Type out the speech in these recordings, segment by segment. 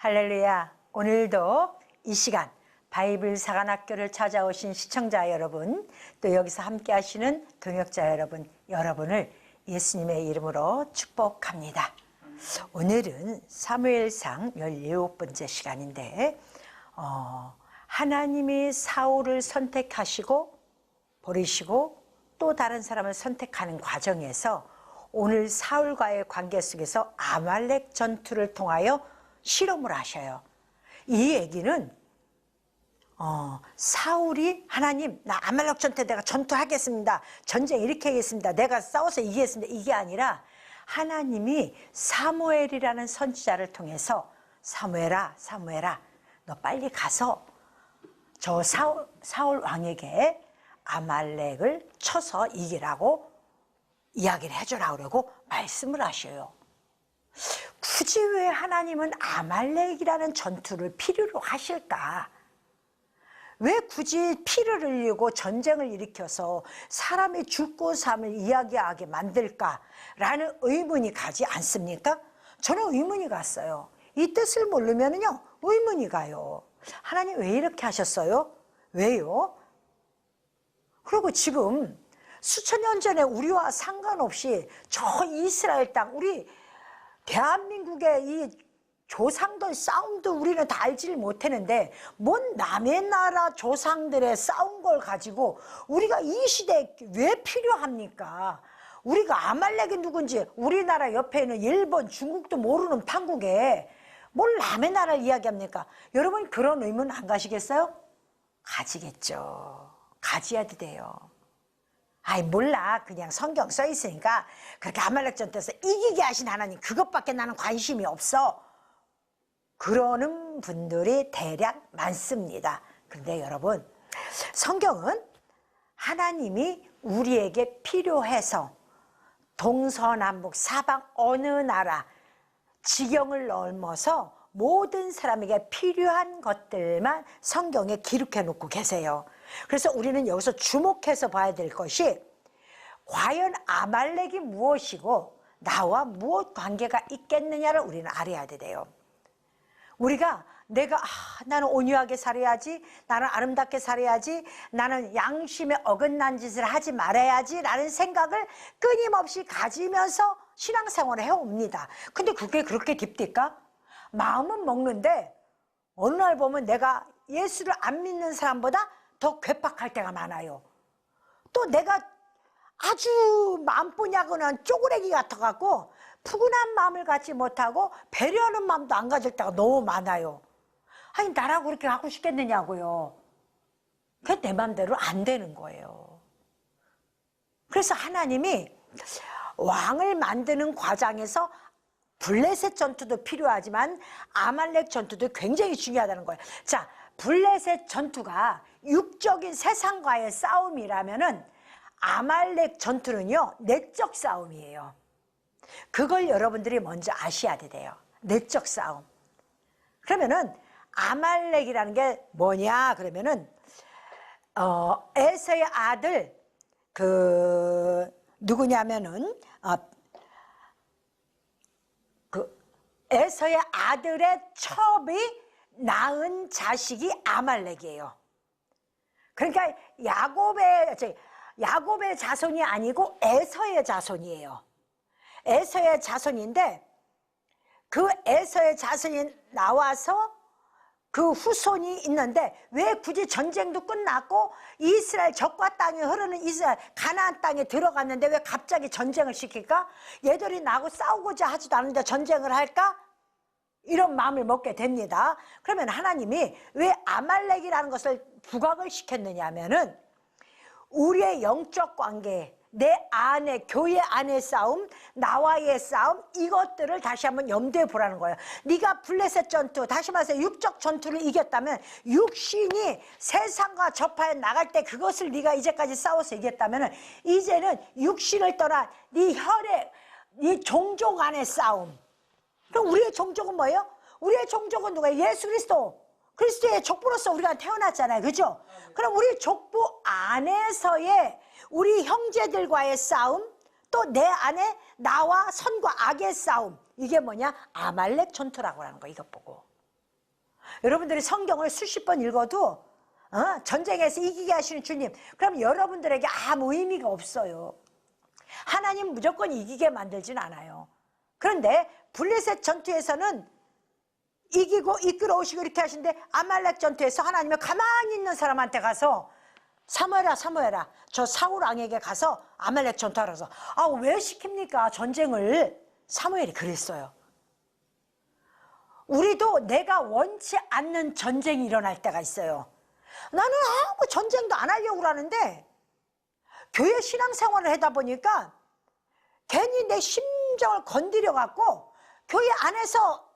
할렐루야. 오늘도 이 시간 바이블 사관학교를 찾아오신 시청자 여러분, 또 여기서 함께 하시는 동역자 여러분, 여러분을 예수님의 이름으로 축복합니다. 오늘은 사무엘상 17번째 시간인데 하나님이 사울을 선택하시고 버리시고 또 다른 사람을 선택하는 과정에서 오늘 사울과의 관계 속에서 아말렉 전투를 통하여 실험을 하셔요. 이 얘기는 사울이 하나님 나 아말렉 전투에 내가 전투하겠습니다, 전쟁 이렇게 하겠습니다, 내가 싸워서 이기겠습니다, 이게 아니라 하나님이 사무엘이라는 선지자를 통해서 사무엘아 너 빨리 가서 저 사울 왕에게 아말렉을 쳐서 이기라고 이야기를 해줘라 그러고 말씀을 하셔요. 굳이 왜 하나님은 아말렉이라는 전투를 필요로 하실까? 왜 굳이 피를 흘리고 전쟁을 일으켜서 사람의 죽고 삶을 이야기하게 만들까라는 의문이 가지 않습니까? 저는 의문이 갔어요. 이 뜻을 모르면요 의문이 가요. 하나님 왜 이렇게 하셨어요? 왜요? 그리고 지금 수천 년 전에 우리와 상관없이 저 이스라엘 땅, 우리 대한민국의 이 조상들 싸움도 우리는 다 알지를 못했는데 뭔 남의 나라 조상들의 싸운 걸 가지고 우리가 이 시대에 왜 필요합니까? 우리가 아말렉이 누군지 우리나라 옆에 있는 일본, 중국도 모르는 판국에 뭘 남의 나라를 이야기합니까? 여러분 그런 의문 안 가시겠어요? 가지겠죠. 가져야도 돼요. 아이 몰라, 그냥 성경 써 있으니까 그렇게 아말렉 전투에서 이기게 하신 하나님 그것밖에 나는 관심이 없어, 그러는 분들이 대략 많습니다. 그런데 여러분, 성경은 하나님이 우리에게 필요해서 동서남북 사방 어느 나라 지경을 넘어서 모든 사람에게 필요한 것들만 성경에 기록해 놓고 계세요. 그래서 우리는 여기서 주목해서 봐야 될 것이 과연 아말렉이 무엇이고 나와 무엇 관계가 있겠느냐를 우리는 알아야 돼요. 우리가 나는 온유하게 살아야지, 나는 아름답게 살아야지, 나는 양심에 어긋난 짓을 하지 말아야지 라는 생각을 끊임없이 가지면서 신앙생활을 해옵니다. 근데 그게 그렇게 깊딜까? 마음은 먹는데 어느 날 보면 내가 예수를 안 믿는 사람보다 더 괴팍할 때가 많아요. 또 내가 아주 마음뿐이하고는 쪼그레기 같아갖고 푸근한 마음을 갖지 못하고 배려하는 마음도 안 가질 때가 너무 많아요. 아니 나라고 그렇게 하고 싶겠느냐고요. 그게 내 마음대로 안 되는 거예요. 그래서 하나님이 왕을 만드는 과정에서 블레셋 전투도 필요하지만 아말렉 전투도 굉장히 중요하다는 거예요. 자, 블레셋 전투가 육적인 세상과의 싸움이라면은 아말렉 전투는요 내적 싸움이에요. 그걸 여러분들이 먼저 아셔야 돼요. 내적 싸움. 그러면은 아말렉이라는 게 뭐냐 그러면은 에서의 아들 누구냐면은 에서의 아들의 첩이 낳은 자식이 아말렉이에요. 그러니까 야곱의 자손이 아니고 에서의 자손이에요. 에서의 자손인데 그 에서의 자손이 나와서 그 후손이 있는데 왜 굳이 전쟁도 끝났고 이스라엘 적과 땅에 흐르는 이스라엘 가나안 땅에 들어갔는데 왜 갑자기 전쟁을 시킬까? 얘들이 나하고 싸우고자 하지도 않는데 전쟁을 할까? 이런 마음을 먹게 됩니다. 그러면 하나님이 왜 아말렉이라는 것을 부각을 시켰느냐 하면은 우리의 영적 관계, 내 안에 교회 안의 싸움, 나와의 싸움, 이것들을 다시 한번 염두에 보라는 거예요. 네가 블레셋 전투, 다시 말해서 육적 전투를 이겼다면 육신이 세상과 접하여 나갈 때 그것을 네가 이제까지 싸워서 이겼다면 이제는 육신을 떠나 네 혈액, 네 종족 안의 싸움. 그럼 우리의 종족은 뭐예요? 우리의 종족은 누구예요? 예수 그리스도의 족보로서 우리가 태어났잖아요. 그죠? 그럼 우리 족보 안에서의 우리 형제들과의 싸움, 또 내 안에 나와 선과 악의 싸움, 이게 뭐냐? 아말렉 전투라고 하는 거. 이것 보고 여러분들이 성경을 수십 번 읽어도 전쟁에서 이기게 하시는 주님, 그럼 여러분들에게 아무 의미가 없어요. 하나님 무조건 이기게 만들진 않아요. 그런데 블레셋 전투에서는 이기고 이끌어 오시고 이렇게 하시는데, 아말렉 전투에서 하나님은 가만히 있는 사람한테 가서 사무엘아 사무엘아, 저 사울 왕에게 가서 아말렉 전투하라서, 왜 시킵니까 전쟁을? 사무엘이 그랬어요. 우리도 내가 원치 않는 전쟁이 일어날 때가 있어요. 나는 아무 전쟁도 안 하려고 하는데 교회 신앙생활을 하다 보니까 괜히 내 심정을 건드려 갖고 교회 안에서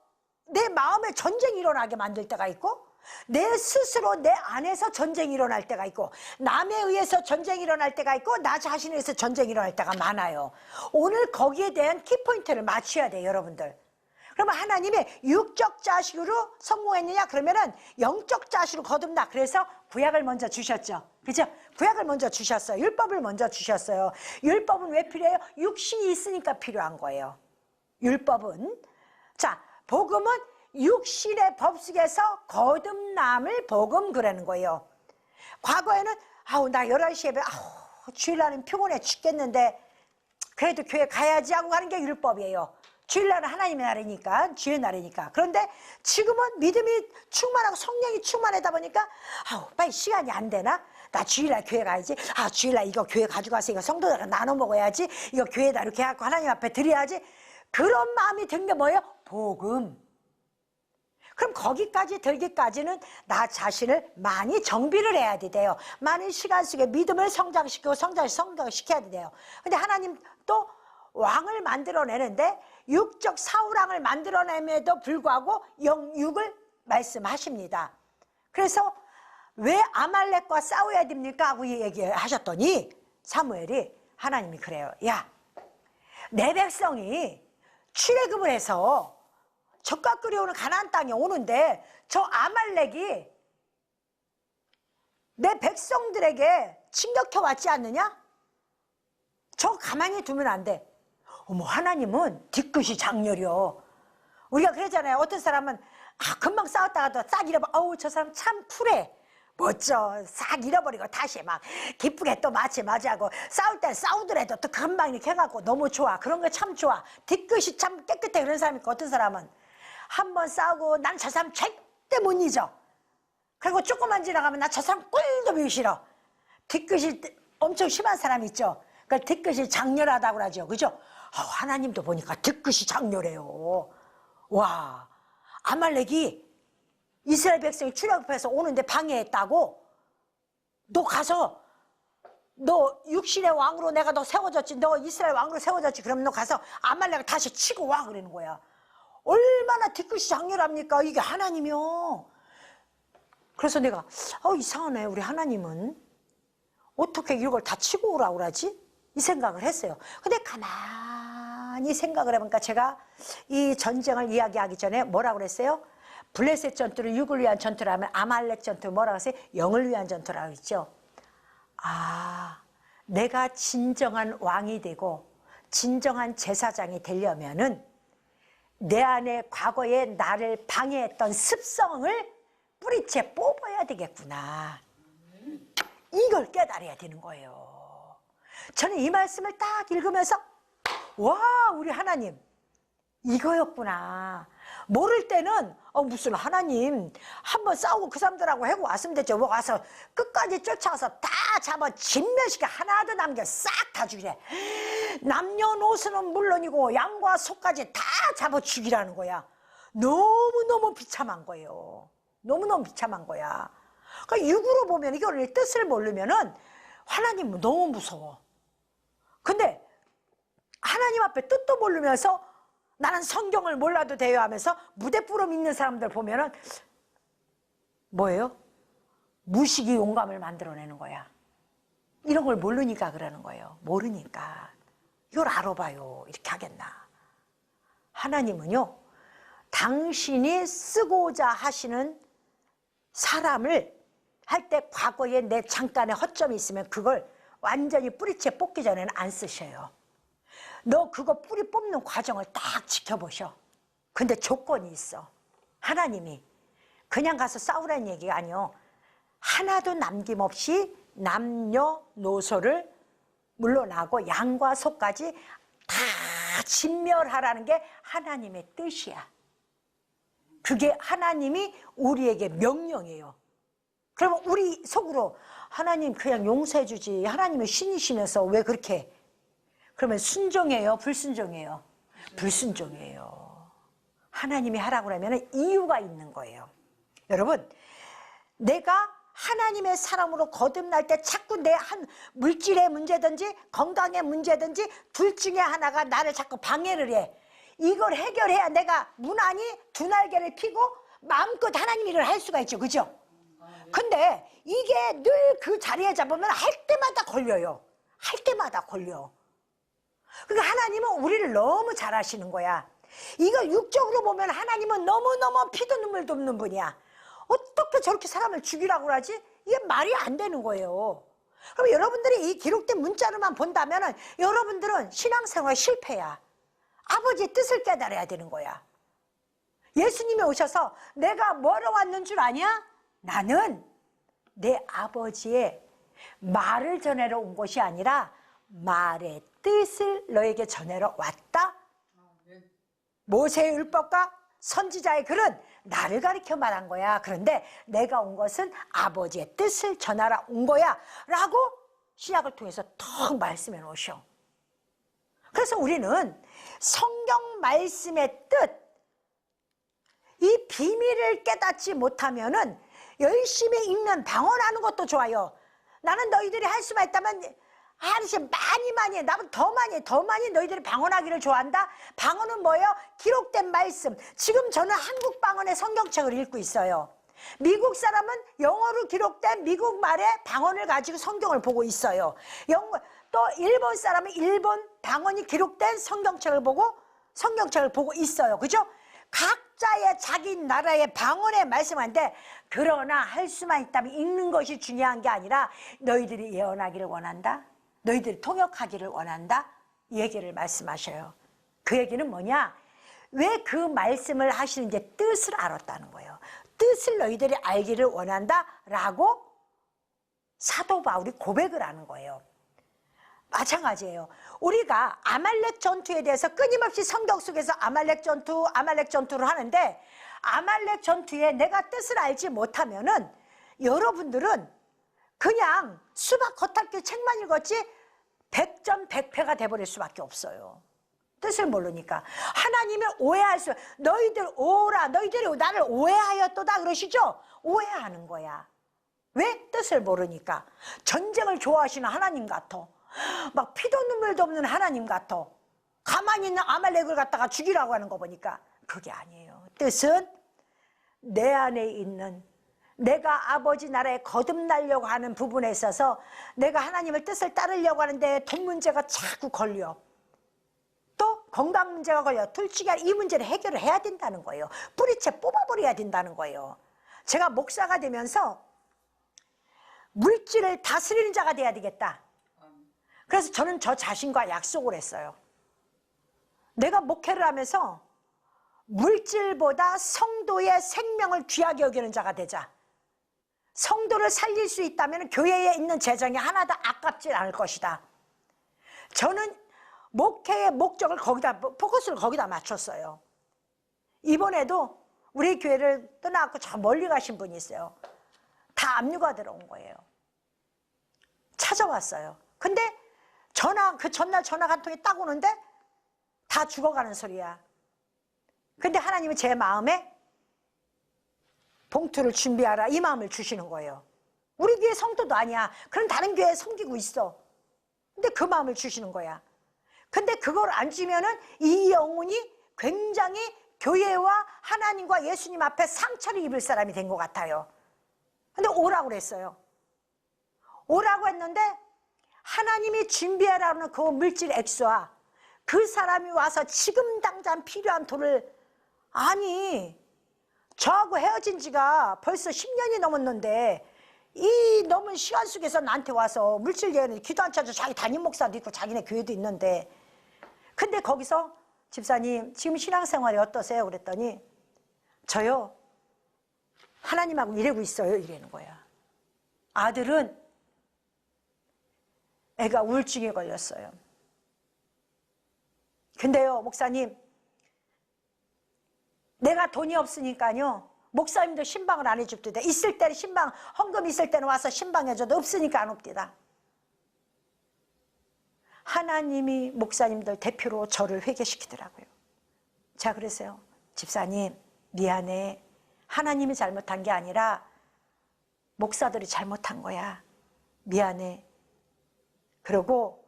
내 마음에 전쟁이 일어나게 만들 때가 있고, 내 스스로 내 안에서 전쟁이 일어날 때가 있고, 남에 의해서 전쟁이 일어날 때가 있고, 나 자신에 의해서 전쟁이 일어날 때가 많아요. 오늘 거기에 대한 키포인트를 맞춰야 돼요, 여러분들. 그러면 하나님이 육적 자식으로 성공했느냐? 그러면은 영적 자식으로 거듭나. 그래서 구약을 먼저 주셨죠. 그죠? 구약을 먼저 주셨어요. 율법을 먼저 주셨어요. 율법은 왜 필요해요? 육신이 있으니까 필요한 거예요. 율법은. 자, 복음은 육신의 법칙에서 거듭남을 복음 그러는 거예요. 과거에는 나 11시 예배 주일날은 피곤해 죽겠는데 그래도 교회 가야지 하고 가는 게 율법이에요. 주일날은 하나님의 날이니까, 주의 날이니까. 그런데 지금은 믿음이 충만하고 성령이 충만하다 보니까 빨리 시간이 안 되나? 나 주일날 교회 가야지. 주일날 이거 교회 가져가서 이거 성도들과 나눠 먹어야지. 이거 교회에다 이렇게 해갖고 하나님 앞에 드려야지. 그런 마음이 든 게 뭐예요? 복음. 그럼 거기까지 들기까지는 나 자신을 많이 정비를 해야 돼요. 많은 시간 속에 믿음을 성장시키고 성장시켜야 돼요. 근데 하나님 또 왕을 만들어내는데 육적 사울왕을 만들어냄에도 불구하고 영육을 말씀하십니다. 그래서 왜 아말렉과 싸워야 됩니까? 하고 얘기하셨더니 사무엘이, 하나님이 그래요. 야, 내 백성이 출애굽을 해서 젖과 꿀이 오는 가나안 땅에 오는데 저 아말렉이 내 백성들에게 침략해 왔지 않느냐? 저거 가만히 두면 안 돼. 어머, 하나님은 뒤끝이 장렬이요. 우리가 그러잖아요. 어떤 사람은 금방 싸웠다가도 싹 잃어버려. 저 사람 참 쿨해, 멋져. 싹 잃어버리고 다시 막 기쁘게 또 맞이하고, 싸울 때 싸우더라도 또 금방 이렇게 해갖고 너무 좋아. 그런 거 참 좋아. 뒤끝이 참 깨끗해. 그런 사람이 있고, 어떤 사람은 한번 싸우고 난 저 사람 절대 못 잊어. 그리고 조금만 지나가면 나 저 사람 꼴도 보기 싫어. 뒤끝이 엄청 심한 사람 있죠. 그러니까 뒤끝이 장렬하다고 그러죠. 그죠? 하나님도 보니까 뒤끝이 장렬해요. 와, 아말렉이 이스라엘 백성이 출애굽해서 오는데 방해했다고? 너 가서, 너 육신의 왕으로 내가 너 세워졌지, 너 이스라엘 왕으로 세워졌지, 그러면 너 가서 아말렉을 다시 치고 와, 그러는 거야. 얼마나 뒤끝이 장렬합니까? 이게 하나님이요. 그래서 내가 이상하네, 우리 하나님은 어떻게 이걸 다 치고 오라고 그러지? 이 생각을 했어요. 근데 가만히 생각을 해보니까, 제가 이 전쟁을 이야기하기 전에 뭐라고 그랬어요? 블레셋 전투를 육을 위한 전투라면 아말렉 전투를 뭐라고 했어요? 영을 위한 전투라고 했죠. 내가 진정한 왕이 되고 진정한 제사장이 되려면은 내 안에 과거에 나를 방해했던 습성을 뿌리채 뽑아야 되겠구나. 이걸 깨달아야 되는 거예요. 저는 이 말씀을 딱 읽으면서, 와, 우리 하나님 이거였구나. 모를 때는 무슨 하나님 한번 싸우고 그 사람들하고 해고 왔으면 됐죠. 와서 끝까지 쫓아와서 다 잡아 진멸시켜 하나도 남겨 싹 다 죽이래. 남녀노소는 물론이고 양과 소까지 다 잡아 죽이라는 거야. 너무너무 비참한 거예요. 너무너무 비참한 거야. 그러니까 육으로 보면 이걸 뜻을 모르면은 하나님은 너무 무서워. 근데 하나님 앞에 뜻도 모르면서 나는 성경을 몰라도 돼요 하면서 무대뿌럼 있는 사람들 보면은 뭐예요? 무식이 용감을 만들어내는 거야. 이런 걸 모르니까 그러는 거예요. 모르니까. 이걸 알아봐요. 이렇게 하겠나. 하나님은요, 당신이 쓰고자 하시는 사람을 할 때 과거에 내 잠깐의 허점이 있으면 그걸 완전히 뿌리채 뽑기 전에는 안 쓰셔요. 너 그거 뿌리 뽑는 과정을 딱 지켜보셔. 근데 조건이 있어. 하나님이 그냥 가서 싸우라는 얘기가 아니요. 하나도 남김없이 남녀노소를 물러나고 양과 소까지 다 진멸하라는 게 하나님의 뜻이야. 그게 하나님이 우리에게 명령이에요. 그러면 우리 속으로 하나님 그냥 용서해 주지, 하나님은 신이시면서 왜 그렇게, 그러면 순종해요, 불순종해요? 불순종해요. 하나님이 하라고 하면 이유가 있는 거예요. 여러분, 내가 하나님의 사람으로 거듭날 때 자꾸 내 한 물질의 문제든지 건강의 문제든지 둘 중에 하나가 나를 자꾸 방해를 해. 이걸 해결해야 내가 무난히 두 날개를 피고 마음껏 하나님 일을 할 수가 있죠. 그죠? 근데 이게 늘 그 자리에 잡으면 할 때마다 걸려요. 할 때마다 걸려. 그러니까 하나님은 우리를 너무 잘 아시는 거야. 이거 육적으로 보면 하나님은 너무너무 피도 눈물도 없는 분이야. 어떻게 저렇게 사람을 죽이라고 하지? 이게 말이 안 되는 거예요. 그럼 여러분들이 이 기록된 문자로만 본다면 여러분들은 신앙생활 실패야. 아버지의 뜻을 깨달아야 되는 거야. 예수님이 오셔서 내가 뭐로 왔는 줄 아냐? 나는 내 아버지의 말을 전하러 온 것이 아니라 말의 뜻을 너에게 전하러 왔다. 모세의 율법과 선지자의 글은 나를 가리켜 말한 거야. 그런데 내가 온 것은 아버지의 뜻을 전하러 온 거야 라고 신약을 통해서 턱 말씀해 놓으셔. 그래서 우리는 성경 말씀의 뜻, 이 비밀을 깨닫지 못하면은 열심히 읽는 방언하는 것도 좋아요. 나는 너희들이 할 수만 있다면 아저씨 많이 해. 나보다 더 많이 너희들이 방언하기를 좋아한다. 방언은 뭐예요? 기록된 말씀. 지금 저는 한국 방언의 성경책을 읽고 있어요. 미국 사람은 영어로 기록된 미국 말의 방언을 가지고 성경을 보고 있어요. 또 일본 사람은 일본 방언이 기록된 성경책을 보고 있어요. 그죠? 각자의 자기 나라의 방언에 말씀하는데, 그러나 할 수만 있다면 읽는 것이 중요한 게 아니라 너희들이 예언하기를 원한다, 너희들이 통역하기를 원한다, 이 얘기를 말씀하셔요. 그 얘기는 뭐냐? 왜 그 말씀을 하시는지 뜻을 알았다는 거예요. 뜻을 너희들이 알기를 원한다 라고 사도 바울이 고백을 하는 거예요. 마찬가지예요. 우리가 아말렉 전투에 대해서 끊임없이 성경 속에서 아말렉 전투를 하는데, 아말렉 전투에 내가 뜻을 알지 못하면은 여러분들은 그냥 수박 겉핥기 책만 읽었지 100점 100패가 돼버릴 수밖에 없어요. 뜻을 모르니까. 하나님을 오해할 수, 너희들이 나를 오해하였도다 그러시죠? 오해하는 거야. 왜? 뜻을 모르니까. 전쟁을 좋아하시는 하나님 같아. 막 피도 눈물도 없는 하나님 같아. 가만히 있는 아말렉을 갖다가 죽이라고 하는 거 보니까 그게 아니에요. 뜻은 내 안에 있는, 내가 아버지 나라에 거듭나려고 하는 부분에 있어서 내가 하나님의 뜻을 따르려고 하는데 돈 문제가 자꾸 걸려. 또 건강 문제가 걸려. 둘째가 이 문제를 해결을 해야 된다는 거예요. 뿌리채 뽑아버려야 된다는 거예요. 제가 목사가 되면서 물질을 다스리는 자가 돼야 되겠다. 그래서 저는 저 자신과 약속을 했어요. 내가 목회를 하면서 물질보다 성도의 생명을 귀하게 여기는 자가 되자. 성도를 살릴 수 있다면 교회에 있는 재정이 하나도 아깝지 않을 것이다. 저는 목회의 목적을 포커스를 거기다 맞췄어요. 이번에도 우리 교회를 떠나고 저 멀리 가신 분이 있어요. 다 압류가 들어온 거예요. 찾아왔어요. 근데 그 전날 전화가 한 통이 딱 오는데 다 죽어가는 소리야. 근데 하나님이 제 마음에 봉투를 준비하라, 이 마음을 주시는 거예요. 우리 교회 성도도 아니야. 그런 다른 교회에 섬기고 있어. 근데 그 마음을 주시는 거야. 근데 그걸 안 주면은 이 영혼이 굉장히 교회와 하나님과 예수님 앞에 상처를 입을 사람이 된 것 같아요. 근데 오라고 그랬어요. 오라고 했는데 하나님이 준비하라는 그 물질 액수와 그 사람이 와서 지금 당장 필요한 돈을, 아니 저하고 헤어진 지가 벌써 10년이 넘었는데 이 넘은 시간 속에서 나한테 와서 물질 예언을, 기도 안 차죠. 자기 담임 목사도 있고 자기네 교회도 있는데. 근데 거기서 집사님 지금 신앙생활이 어떠세요? 그랬더니 저요, 하나님하고 일하고 있어요. 이러는 거야. 아들은 애가 우울증에 걸렸어요. 근데요, 목사님, 내가 돈이 없으니까요, 목사님도 신방을 안 해줍디다. 있을 때는 신방, 헌금 있을 때는 와서 신방해줘도 없으니까 안 옵디다. 하나님이 목사님들 대표로 저를 회개시키더라고요. 자, 그래서요, 집사님 미안해. 하나님이 잘못한 게 아니라 목사들이 잘못한 거야. 미안해. 그리고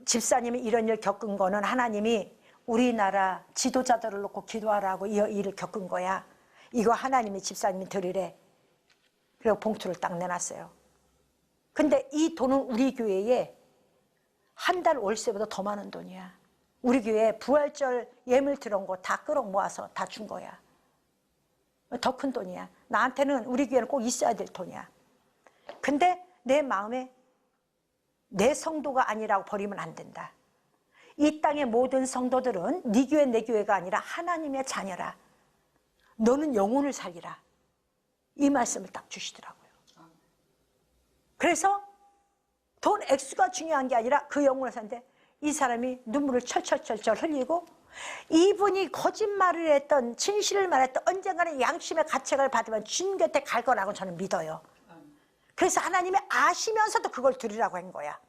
집사님이 이런 일 겪은 거는 하나님이 우리나라 지도자들을 놓고 기도하라고 이 일을 겪은 거야. 이거 하나님이 집사님이 드리래. 그리고 봉투를 딱 내놨어요. 근데 이 돈은 우리 교회에 한 달 월세보다 더 많은 돈이야. 우리 교회에 부활절 예물 들어온 거 다 끌어 모아서 다 준 거야. 더 큰 돈이야. 나한테는 우리 교회는 꼭 있어야 될 돈이야. 근데 내 마음에 내 성도가 아니라고 버리면 안 된다. 이 땅의 모든 성도들은 네 교회 내 교회가 아니라 하나님의 자녀라. 너는 영혼을 살리라. 이 말씀을 딱 주시더라고요. 그래서 돈 액수가 중요한 게 아니라 그 영혼을 사는데 이 사람이 눈물을 철철철철 흘리고 이분이 거짓말을 했던 진실을 말했던 언젠가는 양심의 가책을 받으면 주님 곁에 갈 거라고 저는 믿어요. 그래서 하나님이 아시면서도 그걸 드리라고 한 거야.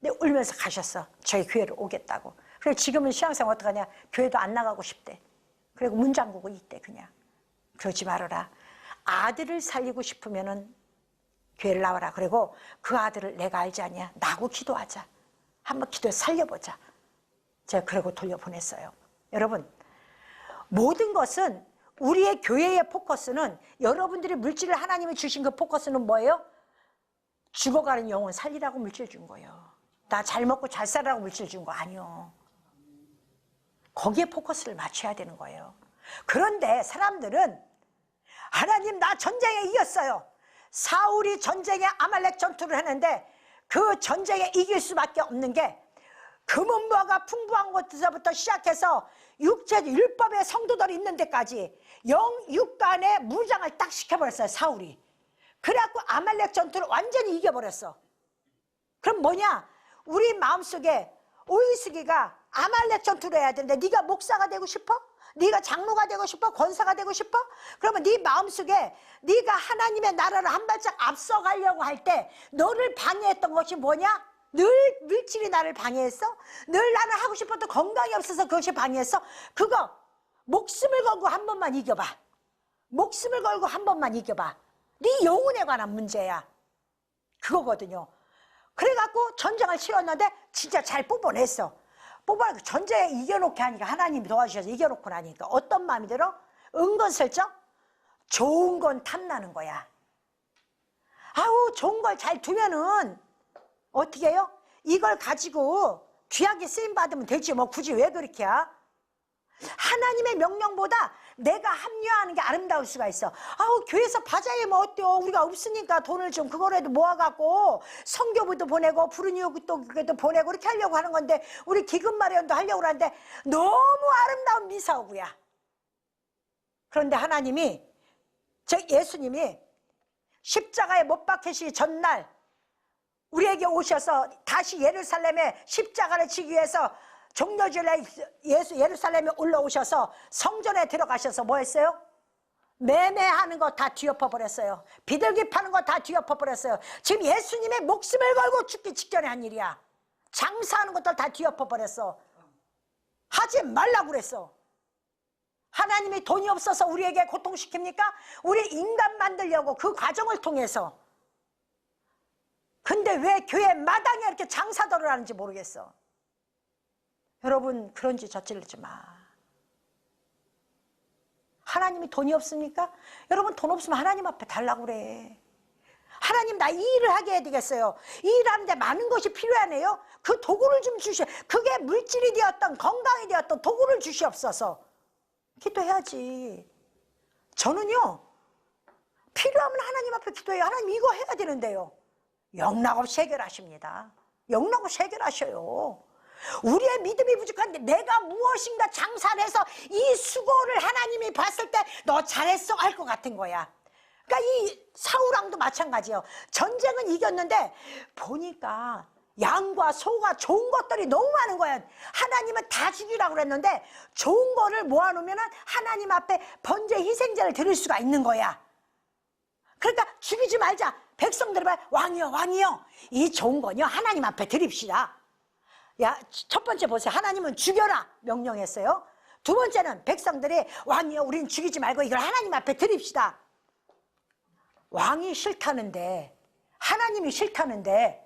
근데 울면서 가셨어. 저희 교회로 오겠다고. 그래서 지금은 신앙생활 어떡하냐. 교회도 안 나가고 싶대. 그리고 문 잠그고 있대. 그냥 그러지 말아라. 아들을 살리고 싶으면은 교회를 나와라. 그리고 그 아들을 내가 알지 않냐. 나하고 기도하자. 한번 기도해 살려보자. 제가 그러고 돌려보냈어요. 여러분, 모든 것은 우리의 교회의 포커스는, 여러분들이 물질을 하나님이 주신 그 포커스는 뭐예요? 죽어가는 영혼 살리라고 물질 준 거예요. 나 잘 먹고 잘 살라고 물질 준 거 아니요. 거기에 포커스를 맞춰야 되는 거예요. 그런데 사람들은 하나님 나 전쟁에 이겼어요. 사울이 전쟁에 아말렉 전투를 했는데 그 전쟁에 이길 수밖에 없는 게 금은보화가 풍부한 곳에서부터 시작해서 육체 율법의 성도들이 있는 데까지 영육간의 무장을 딱 시켜버렸어요. 사울이. 그래갖고 아말렉 전투를 완전히 이겨버렸어. 그럼 뭐냐? 우리 마음속에 오이스기가 아말렉 전투를 해야 되는데 네가 목사가 되고 싶어? 네가 장로가 되고 싶어? 권사가 되고 싶어? 그러면 네 마음속에 네가 하나님의 나라를 한 발짝 앞서가려고 할 때 너를 방해했던 것이 뭐냐? 늘 물질이 나를 방해했어? 늘 나는 하고 싶어도 건강이 없어서 그것이 방해했어? 그거 목숨을 걸고 한 번만 이겨봐. 목숨을 걸고 한 번만 이겨봐. 네 영혼에 관한 문제야. 그거거든요. 그래갖고 전쟁을 치렀는데 진짜 잘 뽑아냈어. 전쟁에 이겨놓게 하니까 하나님이 도와주셔서 이겨놓고 나니까 어떤 마음이 들어? 은근슬쩍 좋은 건 탐나는 거야. 아우 좋은 걸 잘 두면은 어떻게 해요? 이걸 가지고 귀하게 쓰임받으면 되지 뭐 굳이 왜 그렇게 해? 하나님의 명령보다 내가 합리화하는 게 아름다울 수가 있어. 아우 교회에서 바자회 뭐 어때요? 우리가 없으니까 돈을 좀 그거라도 모아갖고 성교부도 보내고 부르니오도 보내고 이렇게 하려고 하는 건데 우리 기금 마련도 하려고 하는데 너무 아름다운 미사오구야. 그런데 하나님이 예수님이 십자가에 못 박히시 전날 우리에게 오셔서 다시 예루살렘에 십자가를 지기 위해서 종려주일에 예루살렘에 올라오셔서 성전에 들어가셔서 뭐 했어요? 매매하는 거 다 뒤엎어 버렸어요. 비둘기 파는 거 다 뒤엎어 버렸어요. 지금 예수님의 목숨을 걸고 죽기 직전에 한 일이야. 장사하는 것들 다 뒤엎어 버렸어. 하지 말라고 그랬어. 하나님이 돈이 없어서 우리에게 고통시킵니까? 우리 인간 만들려고 그 과정을 통해서. 근데 왜 교회 마당에 이렇게 장사들을 하는지 모르겠어. 여러분 그런 짓 저지르지 마. 하나님이 돈이 없습니까? 여러분 돈 없으면 하나님 앞에 달라고 그래. 하나님 나 이 일을 하게 해야 되겠어요. 이 일하는데 많은 것이 필요하네요. 그 도구를 좀 주시오. 그게 물질이 되었던 건강이 되었던 도구를 주시옵소서. 기도해야지. 저는요 필요하면 하나님 앞에 기도해요. 하나님 이거 해야 되는데요. 영락없이 해결하십니다. 영락없이 해결하셔요. 우리의 믿음이 부족한데 내가 무엇인가 장사를 해서 이 수고를 하나님이 봤을 때 너 잘했어 할 것 같은 거야. 그러니까 이 사울왕도 마찬가지예요. 전쟁은 이겼는데 보니까 양과 소가 좋은 것들이 너무 많은 거야. 하나님은 다 죽이라고 그랬는데 좋은 거를 모아놓으면 하나님 앞에 번제 희생제를 드릴 수가 있는 거야. 그러니까 죽이지 말자. 백성들이 말 왕이여 왕이여 이 좋은 거요 하나님 앞에 드립시다. 야, 첫 번째 보세요. 하나님은 죽여라 명령했어요. 두 번째는 백성들이 왕이여 우리는 죽이지 말고 이걸 하나님 앞에 드립시다. 왕이 싫다는데 하나님이 싫다는데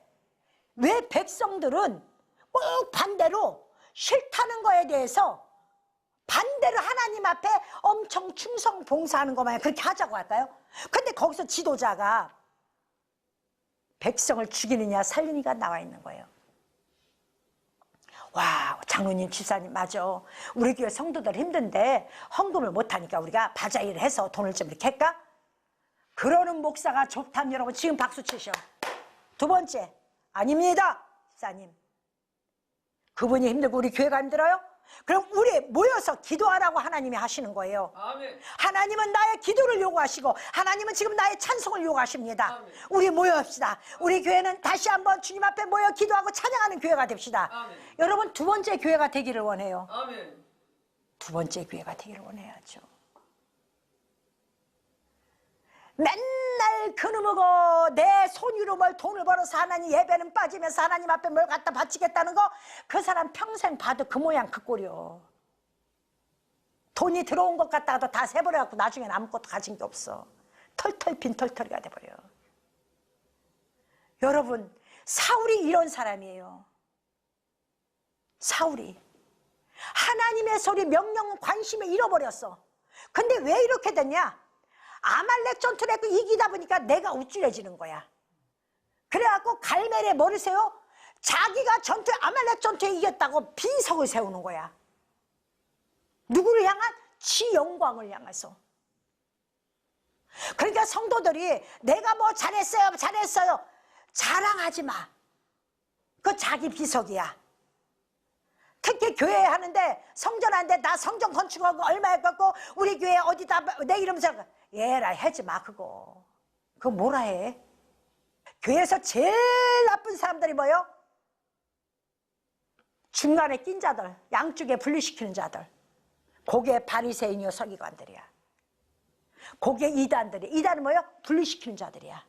왜 백성들은 꼭 반대로 싫다는 거에 대해서 반대로 하나님 앞에 엄청 충성 봉사하는 것만 그렇게 하자고 할까요? 근데 거기서 지도자가 백성을 죽이느냐 살리느냐가 나와 있는 거예요. 와, 장로님 집사님 맞아. 우리 교회 성도들 힘든데 헌금을 못하니까 우리가 바자 일을 해서 돈을 좀 이렇게 할까? 그러는 목사가 좋다면 여러분 지금 박수 치셔. 두 번째, 아닙니다 집사님. 그분이 힘들고 우리 교회가 힘들어요? 그럼 우리 모여서 기도하라고 하나님이 하시는 거예요. 아멘. 하나님은 나의 기도를 요구하시고 하나님은 지금 나의 찬송을 요구하십니다. 아멘. 우리 모여합시다. 우리 교회는 다시 한번 주님 앞에 모여 기도하고 찬양하는 교회가 됩시다. 아멘. 여러분 두 번째 교회가 되기를 원해요. 아멘. 두 번째 교회가 되기를 원해야죠. 맨날 그놈하고 내 손으로 뭘 돈을 벌어서 하나님 예배는 빠지면서 하나님 앞에 뭘 갖다 바치겠다는 거 그 사람 평생 봐도 그 모양 그 꼴이요. 돈이 들어온 것 갖다가도 다 세버려갖고 나중엔 아무것도 가진 게 없어. 털털 빈털털이가 돼버려. 여러분 사울이 이런 사람이에요. 사울이 하나님의 소리 명령은 관심을 잃어버렸어. 근데 왜 이렇게 됐냐? 아말렉 전투를 했고 이기다 보니까 내가 우쭐해지는 거야. 그래갖고 갈멜에 뭐를 세워? 자기가 아말렉 전투에 이겼다고 비석을 세우는 거야. 누구를 향한? 지 영광을 향해서. 그러니까 성도들이 내가 뭐 잘했어요 자랑하지 마. 그거 자기 비석이야. 특히 교회 하는데 성전하는데 나 성전 건축하고 얼마 했고 우리 교회 어디다 내 이름 써 얘라 하지 마. 그거 뭐라 해? 교회에서 제일 나쁜 사람들이 뭐요? 중간에 낀 자들, 양쪽에 분리시키는 자들. 그게 바리새인이요 서기관들이야. 그게 이단들이. 이단은 뭐요? 분리시키는 자들이야.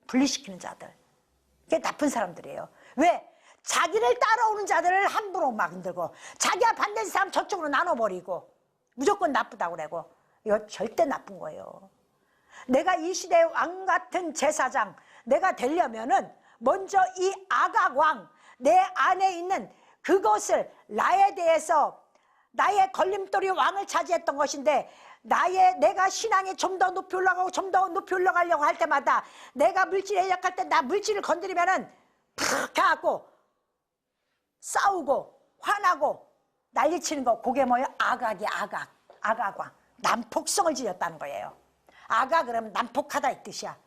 분리시키는 자들. 그게 나쁜 사람들이에요. 왜? 자기를 따라오는 자들을 함부로 막 흔들고 자기와 반대인 사람 저쪽으로 나눠버리고 무조건 나쁘다고 그러고 이거 절대 나쁜 거예요. 내가 이 시대의 왕 같은 제사장 내가 되려면은 먼저 이 아각왕 내 안에 있는 그것을 나에 대해서 나의 걸림돌이 왕을 차지했던 것인데 내가 신앙이 좀 더 높이 올라가고 좀 더 높이 올라가려고 할 때마다 내가 물질에 약할 때 나 물질을 건드리면은 팍 해갖고 싸우고 화나고 난리치는 거 그게 뭐예요? 아각왕 난폭성을 지녔다는 거예요. 아가 그러면 난폭하다 이 뜻이야.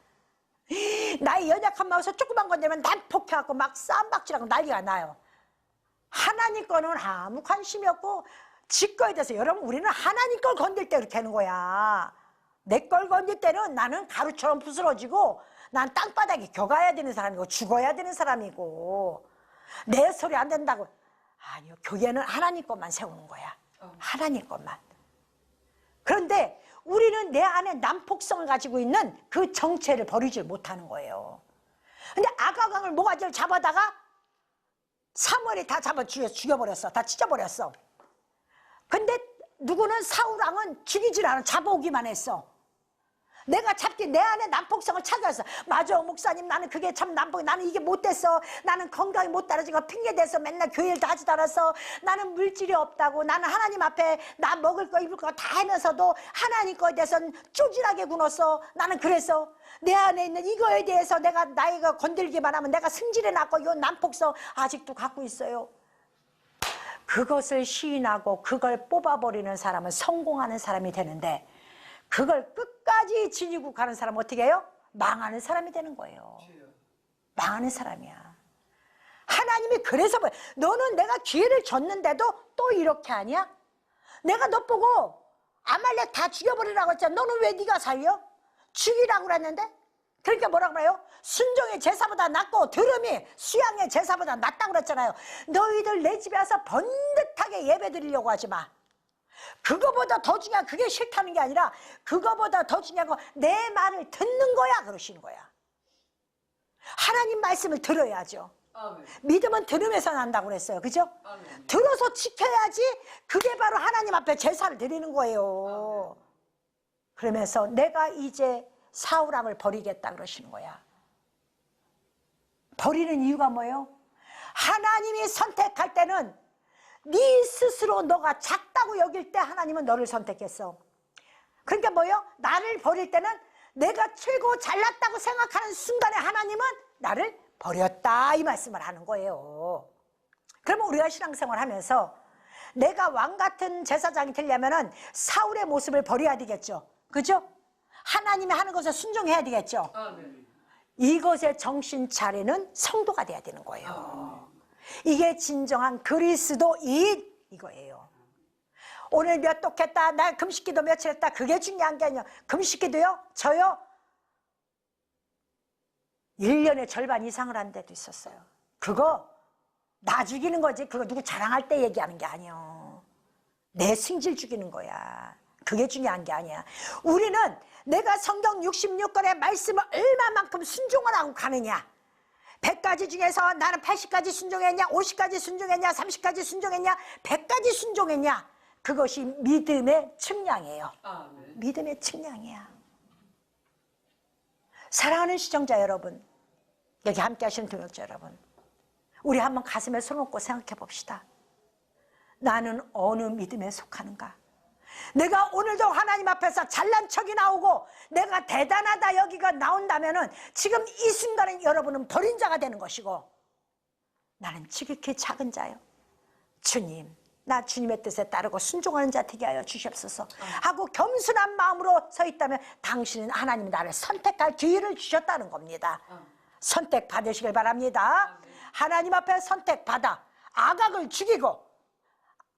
나의 연약한 마음에서 조그만 건드리면 난폭해갖고 막 쌈박질하고 난리가 나요. 하나님 거는 아무 관심이 없고 지 거에 대해서 여러분 우리는 하나님 걸 건들 때 그렇게 하는 거야. 내 걸 건들 때는 나는 가루처럼 부스러지고 난 땅바닥에 겨가야 되는 사람이고 죽어야 되는 사람이고 내 소리 안 된다고. 아니요, 교회는 하나님 것만 세우는 거야. 하나님 것만. 그런데 우리는 내 안에 난폭성을 가지고 있는 그 정체를 버리질 못하는 거예요. 근데 아가강을 모가지를 잡아다가 사무엘이 다 잡아 죽여버렸어. 다 찢어버렸어. 근데 누구는 사울왕은 죽이질 않아. 잡아오기만 했어. 내가 잡기 내 안에 난폭성을 찾아서 맞아 목사님 나는 그게 참 난폭 나는 이게 못됐어 나는 건강이 못 따라지고 핑계대서 맨날 교회를 하지도 않았어 나는 물질이 없다고 나는 하나님 앞에 나 먹을 거 입을 거 다 하면서도 하나님 거에 대해서는 쪼질하게 굴었어 나는 그래서 내 안에 있는 이거에 대해서 내가 나이가 건들기만 하면 내가 승질해놨고 이 난폭성 아직도 갖고 있어요. 그것을 시인하고 그걸 뽑아버리는 사람은 성공하는 사람이 되는데 그걸 끝까지 지니고 가는 사람은 어떻게 해요? 망하는 사람이 되는 거예요. 망하는 사람이야. 하나님이 그래서 너는 내가 기회를 줬는데도 또 이렇게 하냐? 내가 너 보고 아말렉 다 죽여버리라고 했잖아. 너는 왜 네가 살려? 죽이라고 그랬는데? 그러니까 뭐라고 그래요? 순종의 제사보다 낫고 들음이 수양의 제사보다 낫다고 그랬잖아요. 너희들 내 집에 와서 번듯하게 예배 드리려고 하지 마. 그거보다 더 중요한, 그게 싫다는 게 아니라 그거보다 더 중요한 거 내 말을 듣는 거야 그러시는 거야. 하나님 말씀을 들어야죠. 아멘. 믿음은 들음에서 난다고 그랬어요. 그죠? 아멘. 들어서 지켜야지. 그게 바로 하나님 앞에 제사를 드리는 거예요. 아멘. 그러면서 내가 이제 사울왕을 버리겠다 그러시는 거야. 버리는 이유가 뭐예요? 하나님이 선택할 때는 네 스스로 너가 작다고 여길 때 하나님은 너를 선택했어. 그러니까 뭐예요? 나를 버릴 때는 내가 최고 잘났다고 생각하는 순간에 하나님은 나를 버렸다 이 말씀을 하는 거예요. 그러면 우리가 신앙생활 하면서 내가 왕 같은 제사장이 되려면 사울의 모습을 버려야 되겠죠. 그죠? 하나님이 하는 것을 순종해야 되겠죠. 이것에 정신 차리는 성도가 돼야 되는 거예요. 이게 진정한 그리스도인 이거예요. 오늘 몇 독했다, 나 금식기도 며칠 했다, 그게 중요한 게 아니에요. 금식기도요, 저요 1년의 절반 이상을 한 데도 있었어요. 그거 나 죽이는 거지. 그거 누구 자랑할 때 얘기하는 게 아니에요. 내 승질 죽이는 거야. 그게 중요한 게 아니야. 우리는 내가 성경 66권의 말씀을 얼마만큼 순종을 하고 가느냐. 100가지 중에서 나는 80가지 순종했냐, 50가지 순종했냐, 30가지 순종했냐, 100가지 순종했냐. 그것이 믿음의 측량이에요. 믿음의 측량이야. 사랑하는 시청자 여러분, 여기 함께 하시는 동역자 여러분, 우리 한번 가슴에 손 얹고 생각해 봅시다. 나는 어느 믿음에 속하는가? 내가 오늘도 하나님 앞에서 잘난 척이 나오고 내가 대단하다 여기가 나온다면은 지금 이 순간에 여러분은 버린 자가 되는 것이고, 나는 지극히 작은 자요. 주님, 나 주님의 뜻에 따르고 순종하는 자 되게 하여 주시옵소서 하고 겸손한 마음으로 서 있다면 당신은 하나님이 나를 선택할 기회를 주셨다는 겁니다. 선택 받으시길 바랍니다. 하나님 앞에 선택받아 아각을 죽이고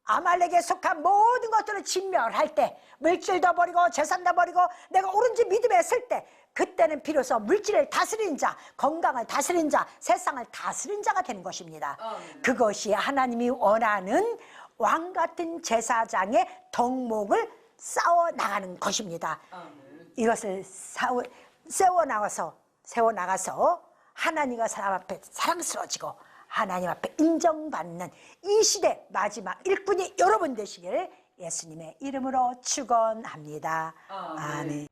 아말렉에 속한 모든 것들을 진멸할 때, 물질도 버리고 재산도 버리고 내가 옳은지 믿음에 설 때, 그때는 비로소 물질을 다스린 자, 건강을 다스린 자, 세상을 다스린 자가 되는 것입니다. 그것이 하나님이 원하는 왕같은 제사장의 덕목을 쌓아나가는 것입니다. 이것을 세워나가서 하나님과 사람 앞에 사랑스러워지고 하나님 앞에 인정받는 이 시대 마지막 일꾼이 여러분 되시기를 예수님의 이름으로 축원합니다. 아멘.